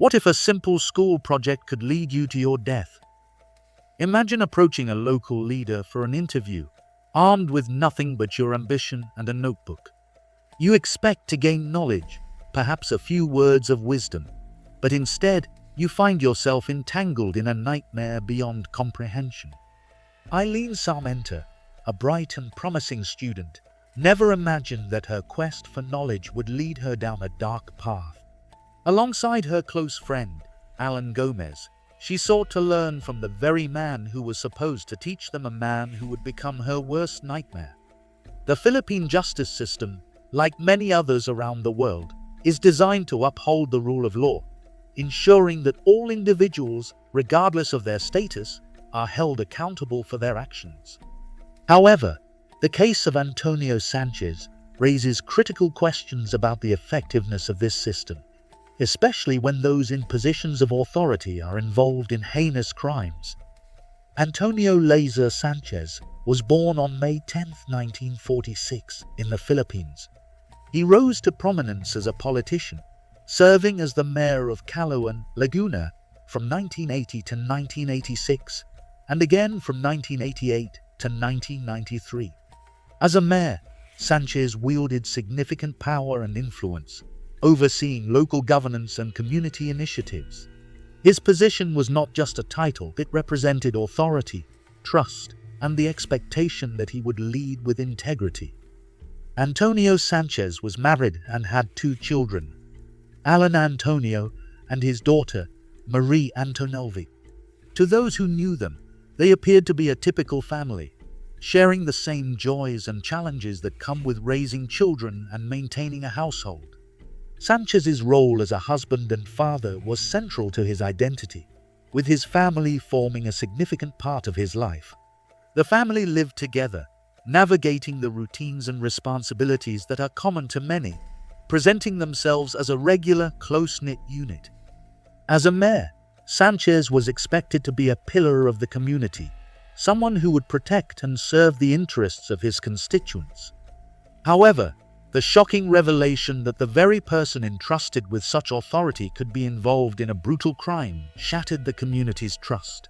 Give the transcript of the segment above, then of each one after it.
What if a simple school project could lead you to your death? Imagine approaching a local leader for an interview, armed with nothing but your ambition and a notebook. You expect to gain knowledge, perhaps a few words of wisdom, but instead you find yourself entangled in a nightmare beyond comprehension. Eileen Sarmenter, a bright and promising student, never imagined that her quest for knowledge would lead her down a dark path. Alongside her close friend, Alan Gomez, she sought to learn from the very man who was supposed to teach them, a man who would become her worst nightmare. The Philippine justice system, like many others around the world, is designed to uphold the rule of law, ensuring that all individuals, regardless of their status, are held accountable for their actions. However, the case of Antonio Sanchez raises critical questions about the effectiveness of this system, especially when those in positions of authority are involved in heinous crimes. Antonio Lazer Sanchez was born on May 10, 1946, in the Philippines. He rose to prominence as a politician, serving as the mayor of Calauan, Laguna, from 1980 to 1986, and again from 1988 to 1993. As a mayor, Sanchez wielded significant power and influence, overseeing local governance and community initiatives. His position was not just a title, it represented authority, trust, and the expectation that he would lead with integrity. Antonio Sanchez was married and had 2 children, Alan Antonio and his daughter, Marie Antonelvi. To those who knew them, they appeared to be a typical family, sharing the same joys and challenges that come with raising children and maintaining a household. Sanchez's role as a husband and father was central to his identity, with his family forming a significant part of his life. The family lived together, navigating the routines and responsibilities that are common to many, presenting themselves as a regular, close-knit unit. As a mayor, Sanchez was expected to be a pillar of the community, someone who would protect and serve the interests of his constituents. However, the shocking revelation that the very person entrusted with such authority could be involved in a brutal crime shattered the community's trust.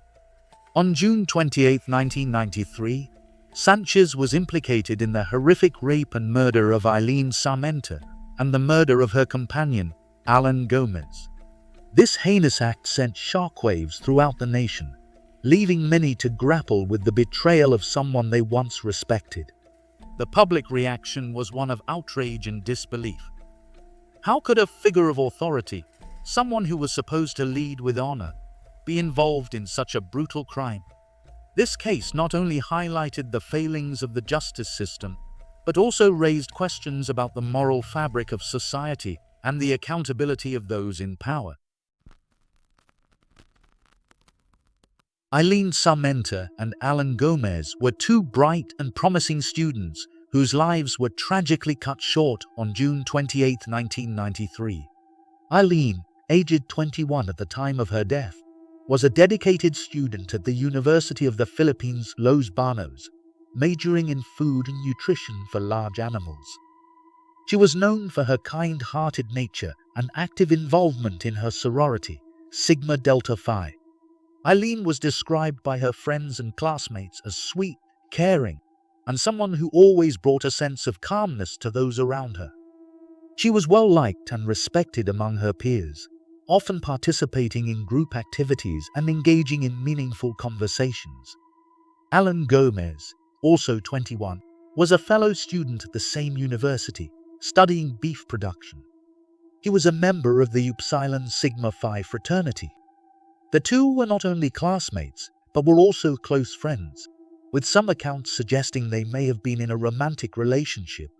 On June 28, 1993, Sanchez was implicated in the horrific rape and murder of Eileen Sarmenter and the murder of her companion, Alan Gomez. This heinous act sent shockwaves throughout the nation, leaving many to grapple with the betrayal of someone they once respected. The public reaction was one of outrage and disbelief. How could a figure of authority, someone who was supposed to lead with honor, be involved in such a brutal crime? This case not only highlighted the failings of the justice system, but also raised questions about the moral fabric of society and the accountability of those in power. Eileen Sarmenter and Alan Gomez were 2 bright and promising students whose lives were tragically cut short on June 28, 1993. Eileen, aged 21 at the time of her death, was a dedicated student at the University of the Philippines, Los Baños, majoring in food and nutrition for large animals. She was known for her kind-hearted nature and active involvement in her sorority, Sigma Delta Phi. Eileen was described by her friends and classmates as sweet, caring, and someone who always brought a sense of calmness to those around her. She was well-liked and respected among her peers, often participating in group activities and engaging in meaningful conversations. Alan Gomez, also 21, was a fellow student at the same university, studying beef production. He was a member of the Upsilon Sigma Phi fraternity. The 2 were not only classmates, but were also close friends, with some accounts suggesting they may have been in a romantic relationship.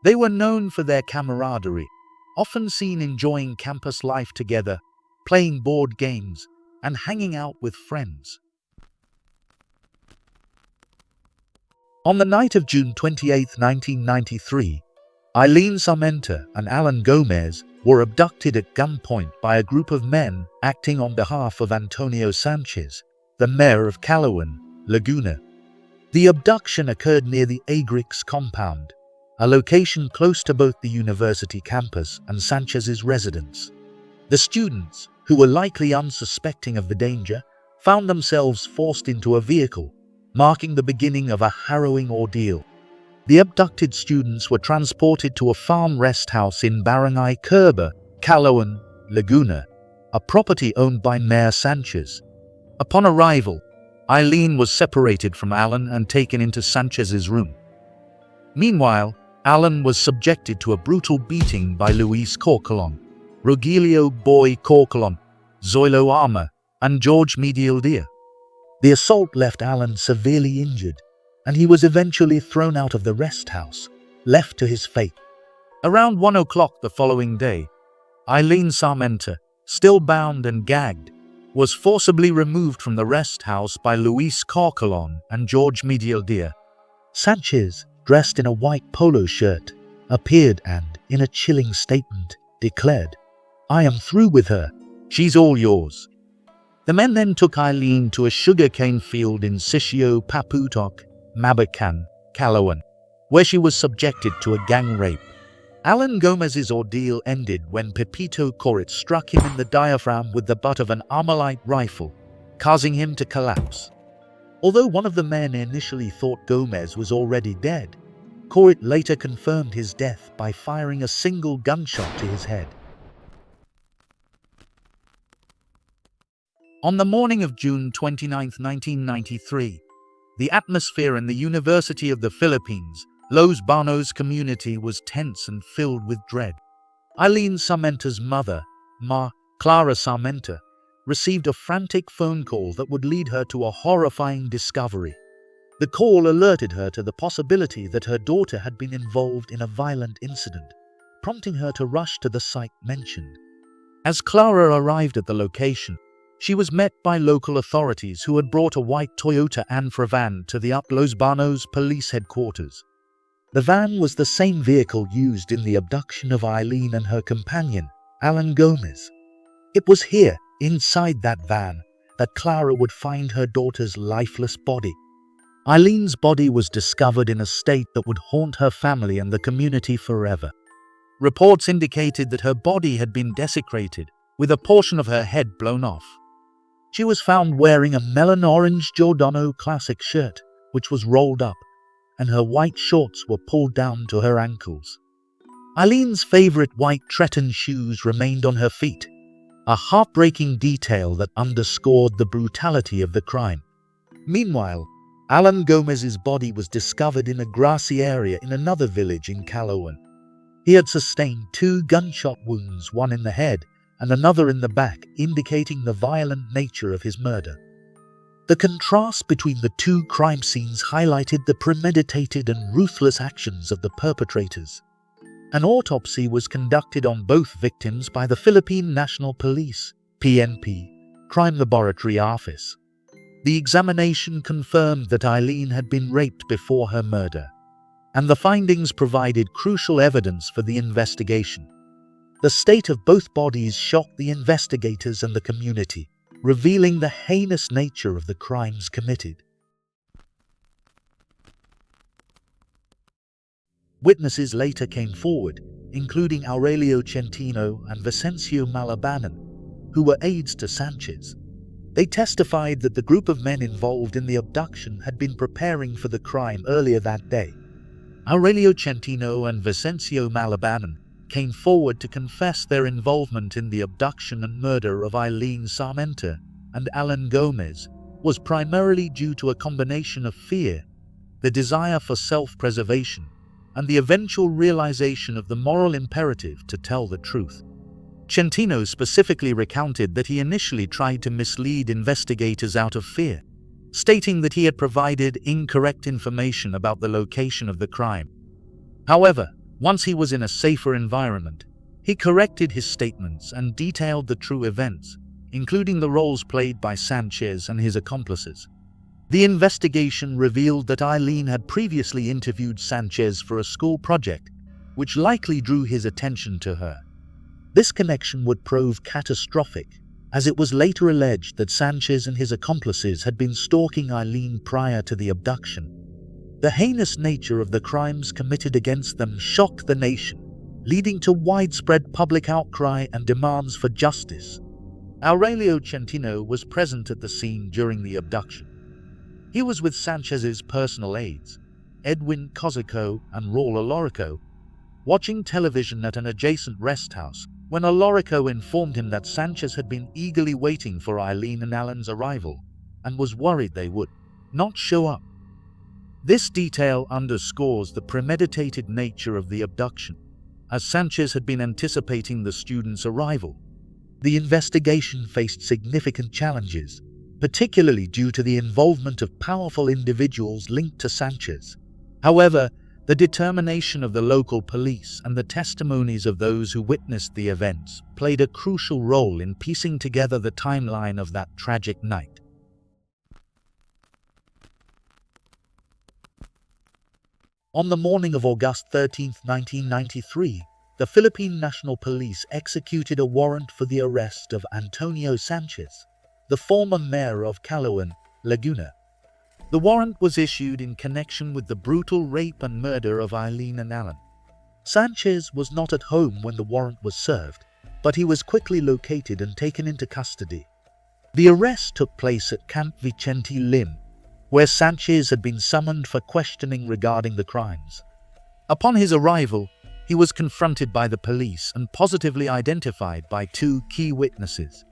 They were known for their camaraderie, often seen enjoying campus life together, playing board games, and hanging out with friends. On the night of June 28, 1993, Eileen Sarmenter and Alan Gomez were abducted at gunpoint by a group of men acting on behalf of Antonio Sanchez, the mayor of Calauan, Laguna. The abduction occurred near the Agrix compound, a location close to both the university campus and Sanchez's residence. The students, who were likely unsuspecting of the danger, found themselves forced into a vehicle, marking the beginning of a harrowing ordeal. The abducted students were transported to a farm rest house in Barangay Curba, Calauan, Laguna, a property owned by Mayor Sanchez. Upon arrival, Eileen was separated from Alan and taken into Sanchez's room. Meanwhile, Alan was subjected to a brutal beating by Luis Corcolon, Rogelio Boy Corcolon, Zoilo Arma, and George Medialdia. The assault left Alan severely injured, and he was eventually thrown out of the rest house, left to his fate. Around 1 o'clock the following day, Eileen Sarmenta, still bound and gagged, was forcibly removed from the rest house by Luis Corcolon and George Medialdia. Sanchez, dressed in a white polo shirt, appeared and, in a chilling statement, declared, "I am through with her. She's all yours." The men then took Eileen to a sugarcane field in Sitio Paputok, Mabacan, Calauan, where she was subjected to a gang rape. Alan Gomez's ordeal ended when Pepito Corrit struck him in the diaphragm with the butt of an Armalite rifle, causing him to collapse. Although one of the men initially thought Gomez was already dead, Corrit later confirmed his death by firing a single gunshot to his head. On the morning of June 29, 1993, the atmosphere in the University of the Philippines, Los Banos community was tense and filled with dread. Eileen Sarmenta's mother, Ma Clara Sarmenta, received a frantic phone call that would lead her to a horrifying discovery. The call alerted her to the possibility that her daughter had been involved in a violent incident, prompting her to rush to the site mentioned. As Clara arrived at the location, she was met by local authorities who had brought a white Toyota Anfra van to the Los Banos police headquarters. The van was the same vehicle used in the abduction of Eileen and her companion, Alan Gomez. It was here, inside that van, that Clara would find her daughter's lifeless body. Eileen's body was discovered in a state that would haunt her family and the community forever. Reports indicated that her body had been desecrated, with a portion of her head blown off. She was found wearing a melon-orange Giordano classic shirt, which was rolled up, and her white shorts were pulled down to her ankles. Eileen's favorite white Treton shoes remained on her feet, a heartbreaking detail that underscored the brutality of the crime. Meanwhile, Alan Gomez's body was discovered in a grassy area in another village in Calauan. He had sustained 2 gunshot wounds, one in the head and another in the back, indicating the violent nature of his murder. The contrast between the 2 crime scenes highlighted the premeditated and ruthless actions of the perpetrators. An autopsy was conducted on both victims by the Philippine National Police, PNP, Crime Laboratory Office. The examination confirmed that Eileen had been raped before her murder, and the findings provided crucial evidence for the investigation. The state of both bodies shocked the investigators and the community, revealing the heinous nature of the crimes committed. Witnesses later came forward, including Aurelio Centino and Vicencio Malabanan, who were aides to Sanchez. They testified that the group of men involved in the abduction had been preparing for the crime earlier that day. Aurelio Centino and Vicencio Malabanan came forward to confess their involvement in the abduction and murder of Eileen Sarmenta and Alan Gomez was primarily due to a combination of fear, the desire for self-preservation, and the eventual realization of the moral imperative to tell the truth. Centino specifically recounted that he initially tried to mislead investigators out of fear, stating that he had provided incorrect information about the location of the crime. However, once he was in a safer environment, he corrected his statements and detailed the true events, including the roles played by Sanchez and his accomplices. The investigation revealed that Eileen had previously interviewed Sanchez for a school project, which likely drew his attention to her. This connection would prove catastrophic, as it was later alleged that Sanchez and his accomplices had been stalking Eileen prior to the abduction. The heinous nature of the crimes committed against them shocked the nation, leading to widespread public outcry and demands for justice. Aurelio Centino was present at the scene during the abduction. He was with Sanchez's personal aides, Edwin Cosico and Raul Alorico, watching television at an adjacent rest house when Alorico informed him that Sanchez had been eagerly waiting for Eileen and Alan's arrival and was worried they would not show up. This detail underscores the premeditated nature of the abduction, as Sanchez had been anticipating the students' arrival. The investigation faced significant challenges, particularly due to the involvement of powerful individuals linked to Sanchez. However, the determination of the local police and the testimonies of those who witnessed the events played a crucial role in piecing together the timeline of that tragic night. On the morning of August 13, 1993, the Philippine National Police executed a warrant for the arrest of Antonio Sanchez, the former mayor of Calauan, Laguna. The warrant was issued in connection with the brutal rape and murder of Eileen and Alan. Sanchez was not at home when the warrant was served, but he was quickly located and taken into custody. The arrest took place at Camp Vicente Lim, where Sanchez had been summoned for questioning regarding the crimes. Upon his arrival, he was confronted by the police and positively identified by two key witnesses,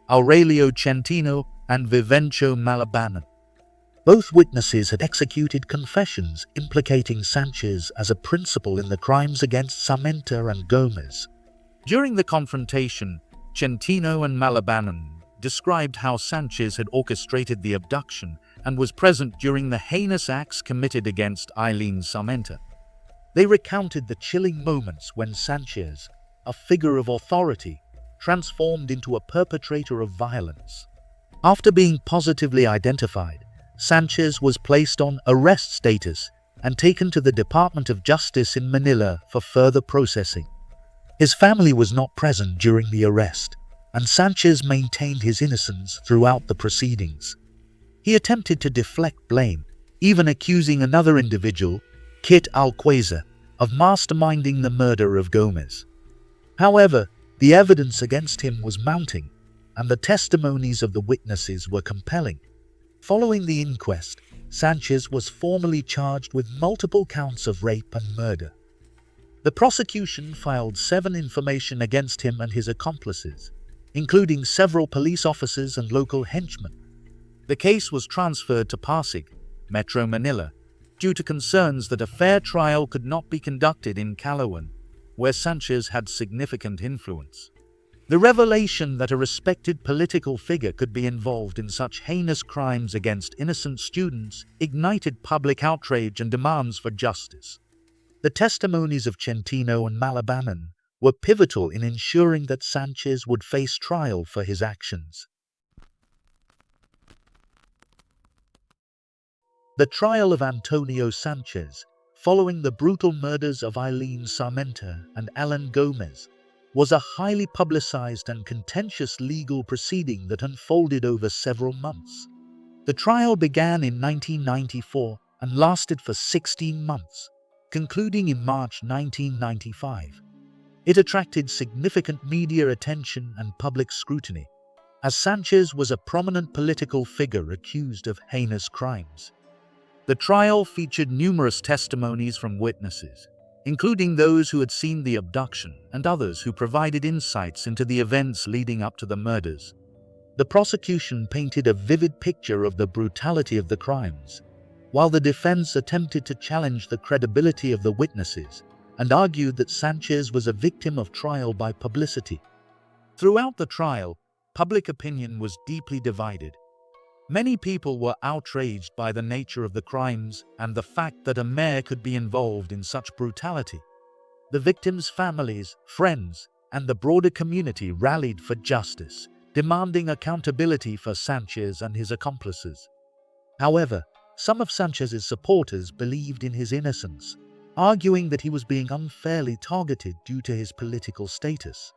Aurelio Centino and Vivencio Malabanan. Both witnesses had executed confessions implicating Sanchez as a principal in the crimes against Samantha and Gomez. During the confrontation, Centino and Malabanan described how Sanchez had orchestrated the abduction and was present during the heinous acts committed against Eileen Samantha. They recounted the chilling moments when Sanchez, a figure of authority, transformed into a perpetrator of violence. After being positively identified, Sanchez was placed on arrest status and taken to the Department of Justice in Manila for further processing. His family was not present during the arrest, and Sanchez maintained his innocence throughout the proceedings. He attempted to deflect blame, even accusing another individual, Kit Alqueza, of masterminding the murder of Gomez. However, the evidence against him was mounting, and the testimonies of the witnesses were compelling. Following the inquest, Sanchez was formally charged with multiple counts of rape and murder. The prosecution filed 7 information against him and his accomplices, including several police officers and local henchmen. The case was transferred to Pasig, Metro Manila, due to concerns that a fair trial could not be conducted in Calauan, where Sanchez had significant influence. The revelation that a respected political figure could be involved in such heinous crimes against innocent students ignited public outrage and demands for justice. The testimonies of Centino and Malabanan were pivotal in ensuring that Sanchez would face trial for his actions. The trial of Antonio Sanchez, following the brutal murders of Eileen Samantha and Alan Gomez, was a highly publicized and contentious legal proceeding that unfolded over several months. The trial began in 1994 and lasted for 16 months, concluding in March 1995. It attracted significant media attention and public scrutiny, as Sanchez was a prominent political figure accused of heinous crimes. The trial featured numerous testimonies from witnesses, including those who had seen the abduction and others who provided insights into the events leading up to the murders. The prosecution painted a vivid picture of the brutality of the crimes, while the defense attempted to challenge the credibility of the witnesses and argued that Sanchez was a victim of trial by publicity. Throughout the trial, public opinion was deeply divided. Many people were outraged by the nature of the crimes and the fact that a mayor could be involved in such brutality. The victims' families, friends, and the broader community rallied for justice, demanding accountability for Sanchez and his accomplices. However, some of Sanchez's supporters believed in his innocence, arguing that he was being unfairly targeted due to his political status.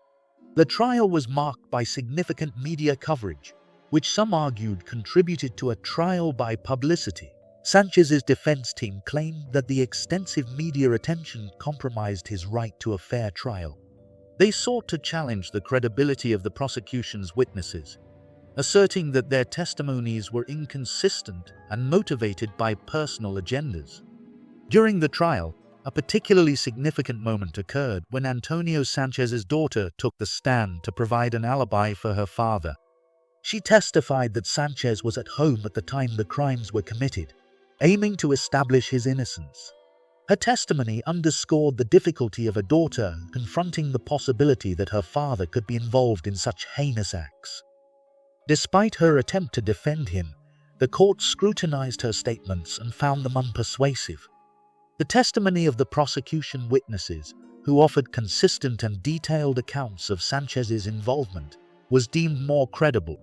The trial was marked by significant media coverage, which some argued contributed to a trial by publicity. Sanchez's defense team claimed that the extensive media attention compromised his right to a fair trial. They sought to challenge the credibility of the prosecution's witnesses, asserting that their testimonies were inconsistent and motivated by personal agendas. During the trial, a particularly significant moment occurred when Antonio Sanchez's daughter took the stand to provide an alibi for her father. She testified that Sanchez was at home at the time the crimes were committed, aiming to establish his innocence. Her testimony underscored the difficulty of a daughter confronting the possibility that her father could be involved in such heinous acts. Despite her attempt to defend him, the court scrutinized her statements and found them unpersuasive. The testimony of the prosecution witnesses, who offered consistent and detailed accounts of Sanchez's involvement, was deemed more credible.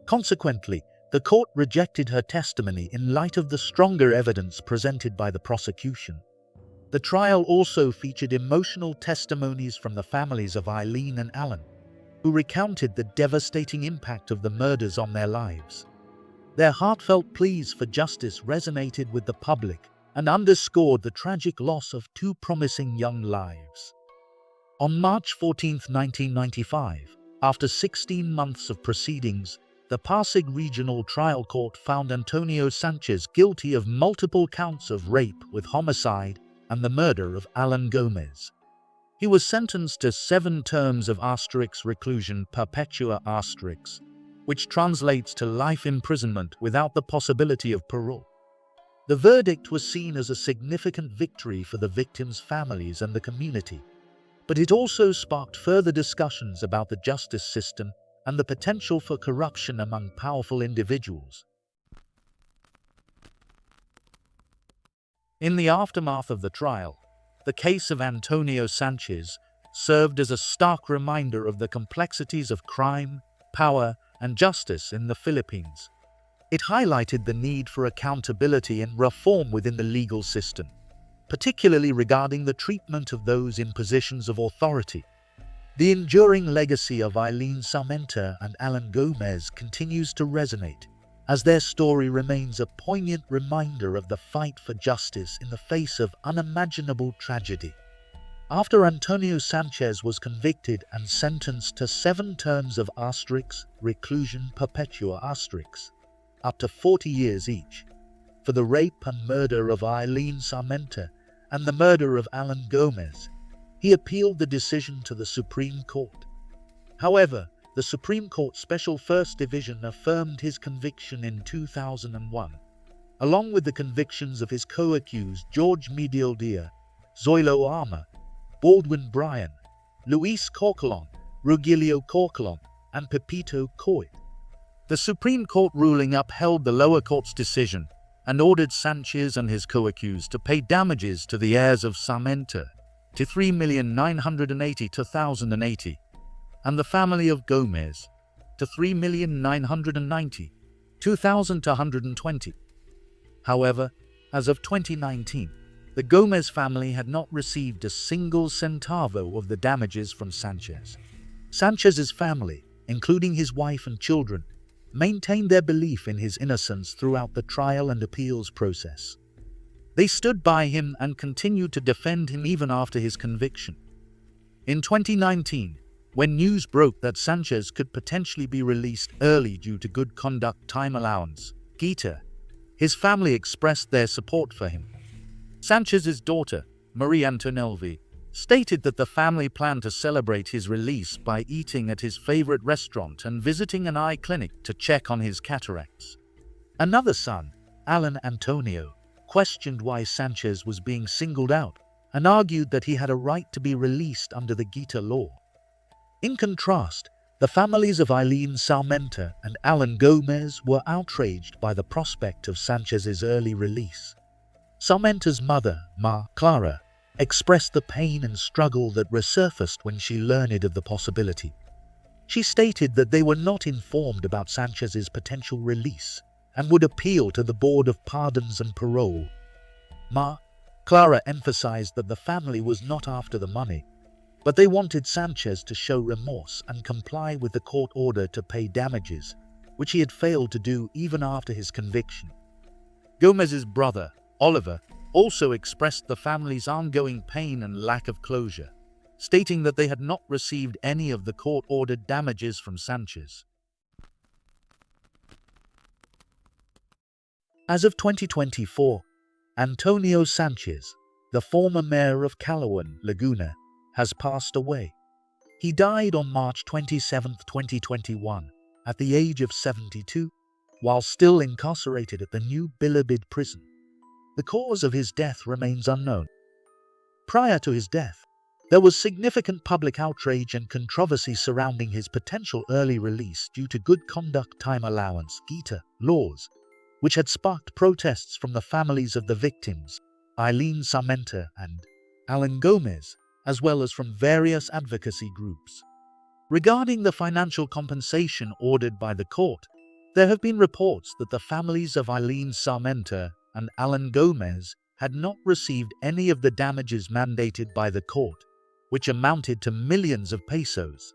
Consequently, the court rejected her testimony in light of the stronger evidence presented by the prosecution. The trial also featured emotional testimonies from the families of Eileen and Alan, who recounted the devastating impact of the murders on their lives. Their heartfelt pleas for justice resonated with the public and underscored the tragic loss of two promising young lives. On March 14, 1995, after 16 months of proceedings, the Pasig Regional Trial Court found Antonio Sanchez guilty of multiple counts of rape with homicide and the murder of Alan Gomez. He was sentenced to 7 terms of reclusion perpetua, which translates to life imprisonment without the possibility of parole. The verdict was seen as a significant victory for the victims' families and the community, but it also sparked further discussions about the justice system and the potential for corruption among powerful individuals. In the aftermath of the trial, the case of Antonio Sanchez served as a stark reminder of the complexities of crime, power, and justice in the Philippines. It highlighted the need for accountability and reform within the legal system, particularly regarding the treatment of those in positions of authority. The enduring legacy of Eileen Sanchez and Alan Gomez continues to resonate, as their story remains a poignant reminder of the fight for justice in the face of unimaginable tragedy. After Antonio Sanchez was convicted and sentenced to 7 terms of reclusion perpetua, up to 40 years each, for the rape and murder of Eileen Sanchez and the murder of Alan Gomez, he appealed the decision to the Supreme Court. However, the Supreme Court Special First Division affirmed his conviction in 2001, along with the convictions of his co-accused George Medialdea, Zoilo Arma, Baldwin Bryan, Luis Corcolon, Rogelio Corcolon, and Pepito Coit. The Supreme Court ruling upheld the lower court's decision and ordered Sanchez and his co-accused to pay damages to the heirs of Sanchez to $3,980,080 and the family of Gomez to $3,990,220. However, as of 2019, the Gomez family had not received a single centavo of the damages from Sanchez. Sanchez's family, including his wife and children, maintained their belief in his innocence throughout the trial and appeals process. They stood by him and continued to defend him even after his conviction. In 2019, when news broke that Sanchez could potentially be released early due to good conduct time allowance, his family expressed their support for him. Sanchez's daughter, Marie Antonelli, stated that the family planned to celebrate his release by eating at his favorite restaurant and visiting an eye clinic to check on his cataracts. Another son, Alan Antonio, questioned why Sanchez was being singled out and argued that he had a right to be released under the Gita law. In contrast, the families of Eileen Sanchez and Alan Gomez were outraged by the prospect of Sanchez's early release. Sanchez's mother, Ma Clara, expressed the pain and struggle that resurfaced when she learned of the possibility. She stated that they were not informed about Sanchez's potential release and would appeal to the Board of Pardons and Parole. Ma Clara emphasized that the family was not after the money, but they wanted Sanchez to show remorse and comply with the court order to pay damages, which he had failed to do even after his conviction. Gomez's brother, Oliver, also expressed the family's ongoing pain and lack of closure. stating that they had not received any of the court-ordered damages from Sanchez. As of 2024, Antonio Sanchez, the former mayor of Calauan, Laguna, has passed away. He died on March 27, 2021, at the age of 72, while still incarcerated at the New Bilibid prison. The cause of his death remains unknown. Prior to his death, there was significant public outrage and controversy surrounding his potential early release due to good conduct time allowance (GITA) laws, which had sparked protests from the families of the victims, Eileen Sarmenta and Alan Gomez, as well as from various advocacy groups. Regarding the financial compensation ordered by the court, there have been reports that the families of Eileen Sarmenta and Alan Gomez had not received any of the damages mandated by the court, which amounted to millions of pesos.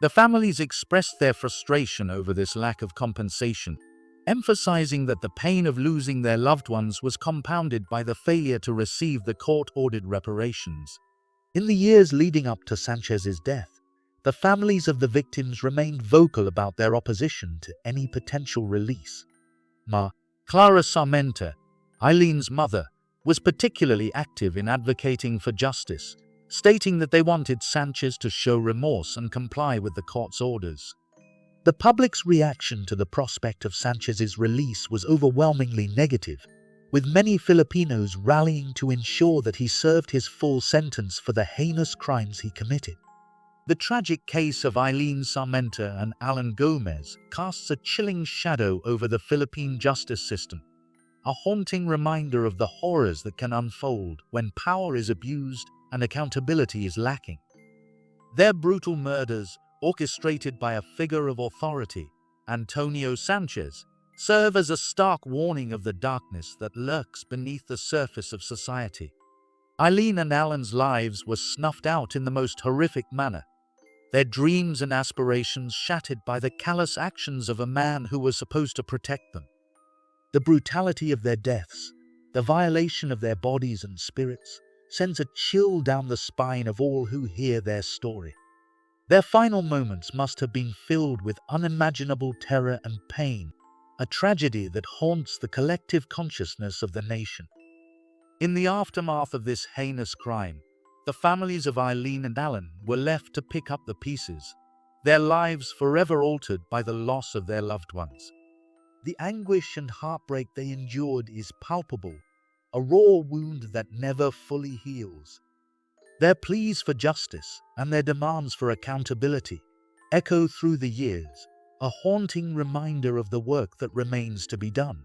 The families expressed their frustration over this lack of compensation, emphasizing that the pain of losing their loved ones was compounded by the failure to receive the court-ordered reparations. In the years leading up to Sanchez's death, the families of the victims remained vocal about their opposition to any potential release. Clara Sarmenta, Eileen's mother, was particularly active in advocating for justice, stating that they wanted Sanchez to show remorse and comply with the court's orders. The public's reaction to the prospect of Sanchez's release was overwhelmingly negative, with many Filipinos rallying to ensure that he served his full sentence for the heinous crimes he committed. The tragic case of Eileen Sarmenta and Alan Gomez casts a chilling shadow over the Philippine justice system, a haunting reminder of the horrors that can unfold when power is abused and accountability is lacking. Their brutal murders, orchestrated by a figure of authority, Antonio Sanchez, serve as a stark warning of the darkness that lurks beneath the surface of society. Eileen and Alan's lives were snuffed out in the most horrific manner, their dreams and aspirations shattered by the callous actions of a man who was supposed to protect them. The brutality of their deaths, the violation of their bodies and spirits, sends a chill down the spine of all who hear their story. Their final moments must have been filled with unimaginable terror and pain, a tragedy that haunts the collective consciousness of the nation. In the aftermath of this heinous crime, the families of Eileen and Alan were left to pick up the pieces, their lives forever altered by the loss of their loved ones. The anguish and heartbreak they endured is palpable, a raw wound that never fully heals. Their pleas for justice and their demands for accountability echo through the years, a haunting reminder of the work that remains to be done.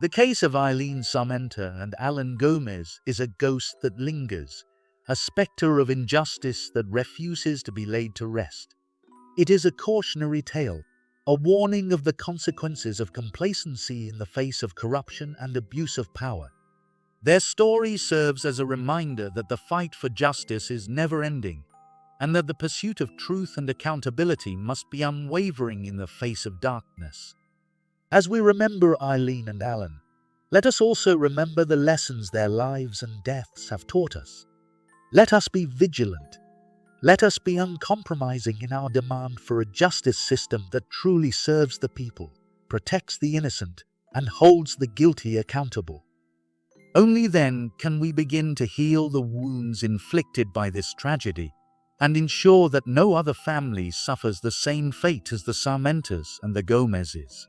The case of Eileen Sarmenta and Alan Gomez is a ghost that lingers, a specter of injustice that refuses to be laid to rest. It is a cautionary tale, a warning of the consequences of complacency in the face of corruption and abuse of power. Their story serves as a reminder that the fight for justice is never-ending, and that the pursuit of truth and accountability must be unwavering in the face of darkness. As we remember Eileen and Alan, let us also remember the lessons their lives and deaths have taught us. Let us be vigilant. Let us be uncompromising in our demand for a justice system that truly serves the people, protects the innocent, and holds the guilty accountable. Only then can we begin to heal the wounds inflicted by this tragedy and ensure that no other family suffers the same fate as the Sarmentas and the Gomezes.